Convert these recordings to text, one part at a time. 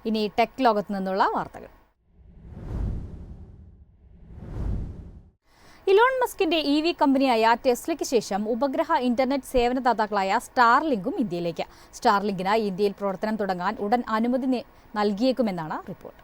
ഇനി ടെക് ലോകത്ത് നിന്നുള്ള വാർത്തകൾ. ഇലോൺ മസ്കിന്റെ EV കമ്പനിയായ ടെസ്ലയ്ക്ക് ശേഷം ഉപഗ്രഹ ഇന്റർനെറ്റ് സേവനദാതാക്കളായ സ്റ്റാർലിങ്കും ഇന്ത്യയിലേക്ക്. സ്റ്റാർലിങ്കിന് ഇന്ത്യയിൽ പ്രവർത്തനം തുടങ്ങാൻ ഉടൻ അനുമതി നൽകിയേക്കുമെന്നാണ് റിപ്പോർട്ട്.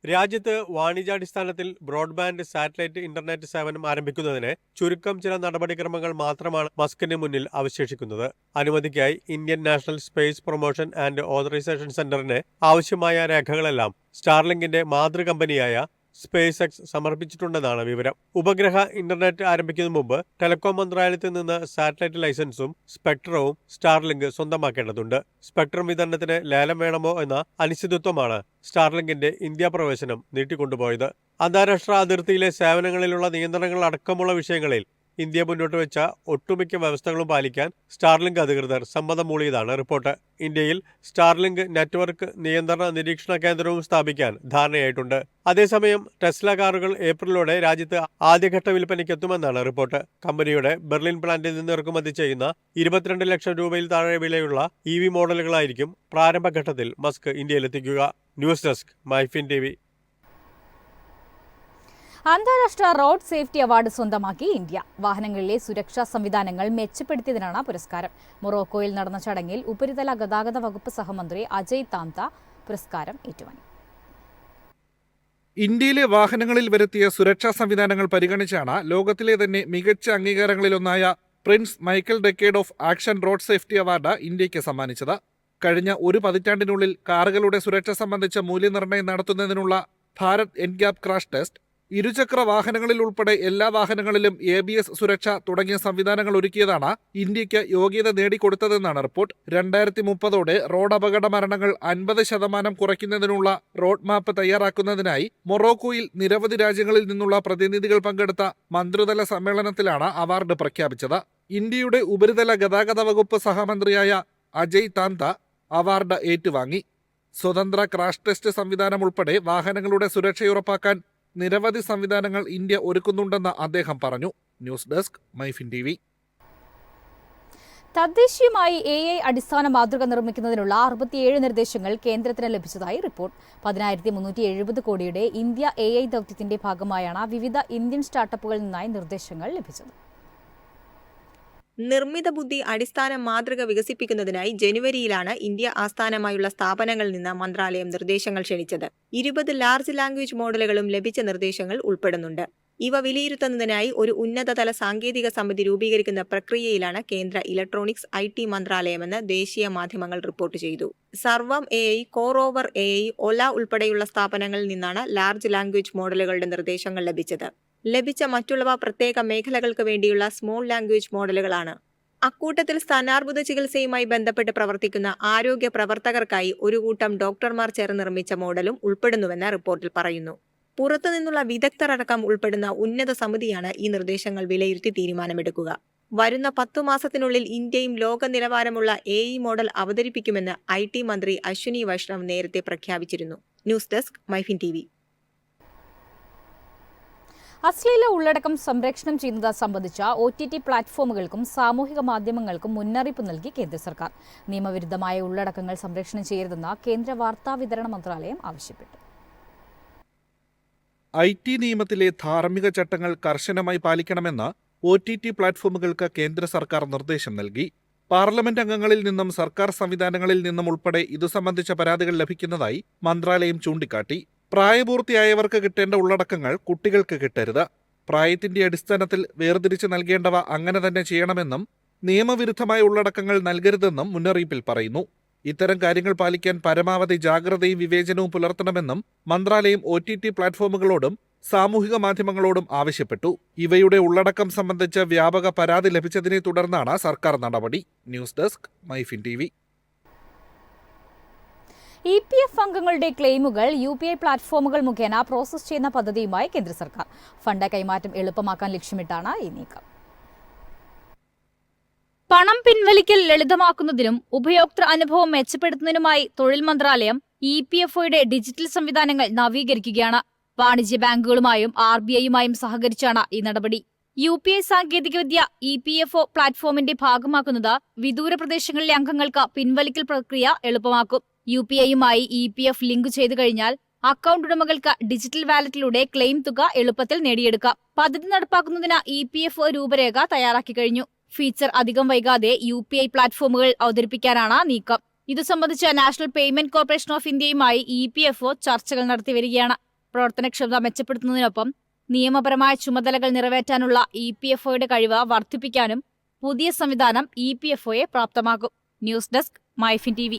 രാജ്യത്ത് വാണിജ്യാടിസ്ഥാനത്തിൽ ബ്രോഡ്ബാൻഡ് സാറ്റലൈറ്റ് ഇന്റർനെറ്റ് സേവനം ആരംഭിക്കുന്നതിന് ചുരുക്കം ചില നടപടിക്രമങ്ങൾ മാത്രമാണ് മസ്കിന് മുന്നിൽ അവശേഷിക്കുന്നത്. അനുമതിക്കായി Indian national space promotion and authorisation സെന്ററിന് ആവശ്യമായ രേഖകളെല്ലാം സ്റ്റാർലിങ്കിന്റെ മാതൃകമ്പനിയായ സ്പേസ് എക്സ് സമർപ്പിച്ചിട്ടുണ്ടെന്നാണ് വിവരം. ഉപഗ്രഹ ഇന്റർനെറ്റ് ആരംഭിക്കുന്നതിന് മുമ്പ് ടെലികോം മന്ത്രാലയത്തിൽ നിന്ന് സാറ്റലൈറ്റ് ലൈസൻസും സ്പെക്ട്രവും സ്റ്റാർലിങ്ക് സ്വന്തമാക്കേണ്ടതുണ്ട്. സ്പെക്ട്രം വിതരണത്തിന് ലേലം വേണമോ എന്ന അനിശ്ചിതത്വമാണ് സ്റ്റാർലിങ്കിന്റെ ഇന്ത്യ പ്രവേശനം നീട്ടിക്കൊണ്ടുപോയത്. അന്താരാഷ്ട്ര അതിർത്തിയിലെ സേവനങ്ങളിലുള്ള നിയന്ത്രണങ്ങൾ അടക്കമുള്ള വിഷയങ്ങളിൽ ഇന്ത്യ മുന്നോട്ട് വെച്ച ഒട്ടുമിക്ക വ്യവസ്ഥകളും പാലിക്കാൻ സ്റ്റാർലിങ്ക് അധികൃതർ സമ്മതം മൂളിയതാണ് റിപ്പോർട്ട്. ഇന്ത്യയിൽ സ്റ്റാർലിങ്ക് നെറ്റ്വർക്ക് നിയന്ത്രണ നിരീക്ഷണ കേന്ദ്രവും സ്ഥാപിക്കാൻ ധാരണയായിട്ടുണ്ട്. അതേസമയം ടെസ്ല കാറുകൾ ഏപ്രിലോടെ രാജ്യത്ത് ആദ്യഘട്ട വിൽപ്പനയ്ക്കെത്തുമെന്നാണ് റിപ്പോർട്ട്. കമ്പനിയുടെ ബെർലിൻ പ്ലാന്റിൽ നിന്ന് ഇറക്കുമതി ചെയ്യുന്ന 22 ലക്ഷം രൂപയിൽ താഴെ വിലയുള്ള EV മോഡലുകളായിരിക്കും പ്രാരംഭഘട്ടത്തിൽ മസ്ക് ഇന്ത്യയിലെത്തിക്കുക. News desk MyFin TV. അന്താരാഷ്ട്ര റോഡ് സേഫ്റ്റി അവാർഡ് സ്വന്തമാക്കി ഇന്ത്യ. വാഹനങ്ങളിലെ സുരക്ഷാ സംവിധാനങ്ങൾ മെച്ചപ്പെടുത്തിയതിനാണ് പുരസ്കാരം. മൊറോക്കോയിൽ നടന്ന ചടങ്ങിൽ ഉപരിതല ഗതാഗത വകുപ്പ് സഹമന്ത്രി അജയ് താംത പുരസ്കാരം ഏറ്റുവാങ്ങി. ഇന്ത്യയിലെ വാഹനങ്ങളിൽ വരുത്തിയ സുരക്ഷാ സംവിധാനങ്ങൾ പരിഗണിച്ചാണ് ലോകത്തിലെ തന്നെ മികച്ച അംഗീകാരങ്ങളിലൊന്നായ Prince Michael decade of action road safety award ഇന്ത്യയ്ക്ക് സമ്മാനിച്ചത്. കഴിഞ്ഞ ഒരു പതിറ്റാണ്ടിനുള്ളിൽ കാറുകളുടെ സുരക്ഷ സംബന്ധിച്ച മൂല്യനിർണ്ണയം നടത്തുന്നതിനുള്ള ഭാരത് എൻഗ്യാപ് ക്രാഷ് ടെസ്റ്റ്, ഇരുചക്ര വാഹനങ്ങളിൽ ഉൾപ്പെടെ എല്ലാ വാഹനങ്ങളിലും ABS സുരക്ഷ തുടങ്ങിയ സംവിധാനങ്ങൾ ഒരുക്കിയതാണ് ഇന്ത്യയ്ക്ക് യോഗ്യത നേടിക്കൊടുത്തതെന്നാണ് റിപ്പോർട്ട്. 2030 റോഡ് അപകട മരണങ്ങൾ 50% കുറയ്ക്കുന്നതിനുള്ള റോഡ് മാപ്പ് തയ്യാറാക്കുന്നതിനായി മൊറോക്കോയിൽ നിരവധി രാജ്യങ്ങളിൽ നിന്നുള്ള പ്രതിനിധികൾ പങ്കെടുത്ത മന്ത്രിതല സമ്മേളനത്തിലാണ് അവാർഡ് പ്രഖ്യാപിച്ചത്. ഇന്ത്യയുടെ ഉപരിതല ഗതാഗത വകുപ്പ് സഹമന്ത്രിയായ അജയ് താന്ത അവാർഡ് ഏറ്റുവാങ്ങി. സ്വതന്ത്ര ക്രാഷ് ടെസ്റ്റ് സംവിധാനം ഉൾപ്പെടെ വാഹനങ്ങളുടെ സുരക്ഷയുറപ്പാക്കാൻ നിരവധി സംവിധാനങ്ങൾ ഇന്ത്യ ഒരുക്കുന്നുണ്ടെന്ന് അദ്ദേഹം പറഞ്ഞു. News desk MyFin TV. തദ്ദേശീയമായി AI അടിസ്ഥാന മാതൃക നിർമ്മിക്കുന്നതിനുള്ള 67 നിർദ്ദേശങ്ങൾ കേന്ദ്രത്തിന് ലഭിച്ചതായി റിപ്പോർട്ട്. 10,370 കോടിയുടെ ഇന്ത്യ AI ദൗത്യത്തിന്റെ ഭാഗമായാണ് വിവിധ ഇന്ത്യൻ സ്റ്റാർട്ടപ്പുകളിൽ നിന്നായി നിർദ്ദേശങ്ങൾ ലഭിച്ചത്. നിർമ്മിത ബുദ്ധി അടിസ്ഥാന മാതൃക വികസിപ്പിക്കുന്നതിനായി ജനുവരിയിലാണ് ഇന്ത്യ ആസ്ഥാനമായുള്ള സ്ഥാപനങ്ങളിൽ നിന്ന് മന്ത്രാലയം നിർദ്ദേശങ്ങൾ ക്ഷണിച്ചത്. 20 ലാർജ് ലാംഗ്വേജ് മോഡലുകളും ലഭിച്ച നിർദ്ദേശങ്ങൾ ഉൾപ്പെടുന്നുണ്ട്. ഇവ വിലയിരുത്തുന്നതിനായി ഒരു ഉന്നതതല സാങ്കേതിക സമിതി രൂപീകരിക്കുന്ന പ്രക്രിയയിലാണ് കേന്ദ്ര ഇലക്ട്രോണിക്സ് IT മന്ത്രാലയമെന്ന് ദേശീയ മാധ്യമങ്ങൾ റിപ്പോർട്ട് ചെയ്തു. സർവം AI, കോറോവർ AI, ഒല ഉൾപ്പെടെയുള്ള സ്ഥാപനങ്ങളിൽ നിന്നാണ് ലാർജ് ലാംഗ്വേജ് മോഡലുകളുടെ നിർദ്ദേശങ്ങൾ ലഭിച്ചത്. ലഭിച്ച മറ്റുള്ളവ പ്രത്യേക മേഖലകൾക്ക് വേണ്ടിയുള്ള സ്മോൾ ലാംഗ്വേജ് മോഡലുകളാണ്. അക്കൂട്ടത്തിൽ സ്ഥാനാർബുദ ചികിത്സയുമായി ബന്ധപ്പെട്ട് പ്രവർത്തിക്കുന്ന ആരോഗ്യ പ്രവർത്തകർക്കായി ഒരു കൂട്ടം ഡോക്ടർമാർ ചേർന്ന് നിർമ്മിച്ച മോഡലും ഉൾപ്പെടുന്നുവെന്ന് റിപ്പോർട്ടിൽ പറയുന്നു. പുറത്തുനിന്നുള്ള വിദഗ്ധരടക്കം ഉൾപ്പെടുന്ന ഉന്നത സമിതിയാണ് ഈ നിർദ്ദേശങ്ങൾ വിലയിരുത്തി തീരുമാനമെടുക്കുക. വരുന്ന 10 മാസത്തിനുള്ളിൽ ഇന്ത്യയും ലോക നിലവാരമുള്ള AI മോഡൽ അവതരിപ്പിക്കുമെന്ന് IT മന്ത്രി അശ്വിനി വൈഷ്ണവ് നേരത്തെ പ്രഖ്യാപിച്ചിരുന്നു. News desk MyFin TV. അശ്ലീല ഉള്ളടക്കം സംരക്ഷണം ചെയ്യുന്നത് സംബന്ധിച്ച OTT പ്ലാറ്റ്ഫോമുകൾക്കും സാമൂഹിക മാധ്യമങ്ങൾക്കും മുന്നറിയിപ്പ് നൽകി കേന്ദ്ര സർക്കാർ. നിയമവിരുദ്ധമായ ഉള്ളടക്കങ്ങൾ സംരക്ഷണം ചെയ്യരുതെന്ന് കേന്ദ്ര വാർത്താ വിതരണ മന്ത്രാലയം ആവശ്യപ്പെട്ടു. IT നിയമത്തിലെ ധാർമ്മിക ചട്ടങ്ങൾ കർശനമായി പാലിക്കണമെന്ന് OTT പ്ലാറ്റ്ഫോമുകൾക്ക് കേന്ദ്ര സർക്കാർ നിർദ്ദേശം നൽകി. പാർലമെന്റ് അംഗങ്ങളിൽ നിന്നും സർക്കാർ സംവിധാനങ്ങളിൽ നിന്നും ഉൾപ്പെടെ ഇതു സംബന്ധിച്ച പരാതികൾ ലഭിക്കുന്നതായി മന്ത്രാലയം ചൂണ്ടിക്കാട്ടി. പ്രായപൂർത്തിയായവർക്ക് കിട്ടേണ്ട ഉള്ളടക്കങ്ങൾ കുട്ടികൾക്ക് കിട്ടരുത്. പ്രായത്തിന്റെ അടിസ്ഥാനത്തിൽ വേർതിരിച്ച് നൽകേണ്ടവ അങ്ങനെ തന്നെ ചെയ്യണമെന്നും നിയമവിരുദ്ധമായ ഉള്ളടക്കങ്ങൾ നൽകരുതെന്നും മുന്നറിയിപ്പിൽ പറയുന്നു. ഇത്തരം കാര്യങ്ങൾ പാലിക്കാൻ പരമാവധി ജാഗ്രതയും വിവേചനവും പുലർത്തണമെന്നും മന്ത്രാലയം OTT പ്ലാറ്റ്ഫോമുകളോടും സാമൂഹിക മാധ്യമങ്ങളോടും ആവശ്യപ്പെട്ടു. ഇവയുടെ ഉള്ളടക്കം സംബന്ധിച്ച് വ്യാപക പരാതി ലഭിച്ചതിനെ തുടർന്നാണ് സർക്കാർ നടപടി. News desk MyFin TV. EPF അംഗങ്ങളുടെ ക്ലെയിമുകൾ UPI പ്ലാറ്റ്ഫോമുകൾ മുഖേന പ്രോസസ് ചെയ്യുന്ന പദ്ധതിയുമായി കേന്ദ്ര സർക്കാർ. ഫണ്ട് കൈമാറ്റം എളുപ്പമാക്കാൻ ലക്ഷ്യമിട്ടാണ് ഈ നീക്കം. പണം പിൻവലിക്കൽ ലളിതമാക്കുന്നതിനും ഉപയോക്തൃ അനുഭവം മെച്ചപ്പെടുത്തുന്നതിനുമായി തൊഴിൽ മന്ത്രാലയം EPFOയുടെ ഡിജിറ്റൽ സംവിധാനങ്ങൾ നവീകരിക്കുകയാണ്. വാണിജ്യ ബാങ്കുകളുമായും RBIയുമായും സഹകരിച്ചാണ് ഈ നടപടി. UPI സാങ്കേതികവിദ്യ EPFO പ്ലാറ്റ്ഫോമിന്റെ ഭാഗമാക്കുന്നത് വിദൂര പ്രദേശങ്ങളിലെ അംഗങ്ങൾക്ക് പിൻവലിക്കൽ പ്രക്രിയ എളുപ്പമാക്കും. UPIയുമായി EPF ലിങ്ക് ചെയ്തു കഴിഞ്ഞാൽ അക്കൗണ്ട് ഉടമകൾക്ക് ഡിജിറ്റൽ വാലറ്റിലൂടെ ക്ലെയിം തുക എളുപ്പത്തിൽ നേടിയെടുക്കാം. പദ്ധതി നടപ്പാക്കുന്നതിന് EPF രൂപരേഖ തയ്യാറാക്കി കഴിഞ്ഞു. ഫീച്ചർ അധികം വൈകാതെ UPI പ്ലാറ്റ്ഫോമുകൾ അവതരിപ്പിക്കാനാണ് നീക്കം. ഇതു സംബന്ധിച്ച് നാഷണൽ പേയ്മെന്റ് കോർപ്പറേഷൻ ഓഫ് ഇന്ത്യയുമായി EPF ചർച്ചകൾ നടത്തിവരികയാണ്. പ്രവർത്തനക്ഷമത മെച്ചപ്പെടുത്തുന്നതിനൊപ്പം നിയമപരമായ ചുമതലകൾ നിറവേറ്റാനുള്ള EPFOയുടെ കഴിവ് വർദ്ധിപ്പിക്കാനും പുതിയ സംവിധാനം EPFOയെ പ്രാപ്തമാക്കും. News desk MyFin TV.